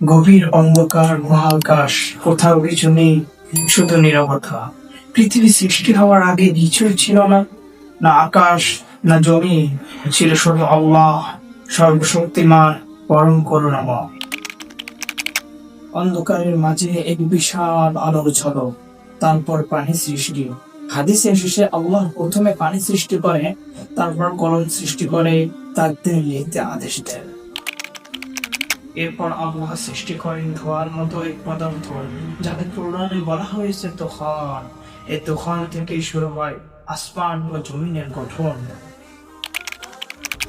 গভীর অন্ধকার মহাকাশ, কোথাও কিছু নেই, শুধু নীরবতা। পৃথিবী সৃষ্টি হওয়ার আগে কিছুই ছিল না, না আকাশ না জমি, ছিল শুধু আল্লাহ, সর্বশক্তিমান, পরম করুণাময়। অন্ধকারের মাঝে এক বিশাল আলোর ঝলক, তারপর পানি সৃষ্টি। হাদিসে এসেছে আল্লাহ প্রথমে পানি সৃষ্টি করে, তারপর কলম সৃষ্টি করে, তাকদীর লিখতে আদেশ দেন। এরপর আল্লাহ সৃষ্টি করেন ধোঁয়ার মতো এক পদার্থ, যাকে কোরআনে বলা হয়েছে তুফান। এই তুফান থেকেই শুরু হয় আসমান ও জমিনের গঠন।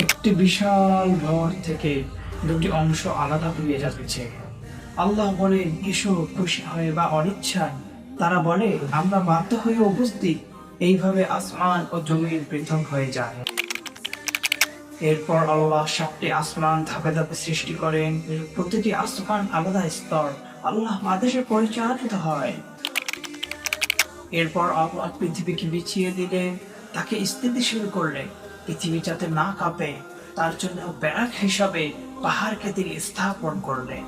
একটি বিশাল ঘর থেকে দুটি অংশ আলাদা হয়ে যাচ্ছে। আল্লাহ বলেন, এসো খুশি হয়ে বা অনিচ্ছায়। তারা বলে, আমরা বাধ্য হয়ে উপস্থিত। এইভাবে আসমান ও জমিন পৃথক হয়ে যায়। এরপর আল্লাহ 7টি আসমান ধাপে ধাপে সৃষ্টি করেন। প্রতিটি আসমান আলাদা স্তর, আল্লাহ আদেশে পরিচালিত হয়। এরপর আল্লাহ পৃথিবীকে বিছিয়ে দিলেন, তাকে স্থিতিশীল করলেন। পৃথিবী যাতে না কাঁপে, তার জন্য ব্যারাক হিসাবে পাহাড়কে তিনি স্থাপন করলেন।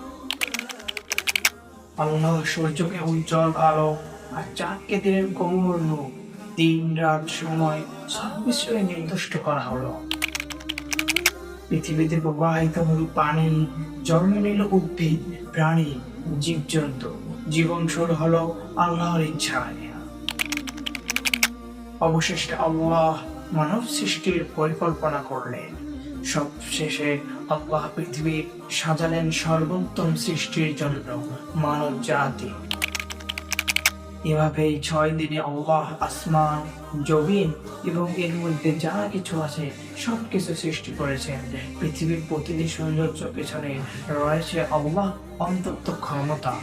আল্লাহ সূর্যকে উজ্জ্বল আলো আর চাঁদকে দিলেন কোমল রূপ। দিন রাত সময় সবকিছুই নির্দিষ্ট করা হলো। পৃথিবীতে প্রবাহিত হল পানি, জন্ম নিল উদ্ভিদ, প্রাণী, জীবজন্তু। জীবন শুরু হলো আল্লাহর ইচ্ছায়। অবশেষে আল্লাহ মানব সৃষ্টির পরিকল্পনা করলেন। সবশেষে আল্লাহ পৃথিবী সাজালেন সর্বোত্তম সৃষ্টির জন্য মানব জাতি। এভাবেই 6 দিনে আল্লাহ আসমান, জমিন এবং এর মধ্যে যা কিছু আছে সবকিছু সৃষ্টি করেছেন। পৃথিবীর প্রতিটি সৌন্দর্য পেছনে রয়েছে আল্লাহ অন্তত ক্ষমতা।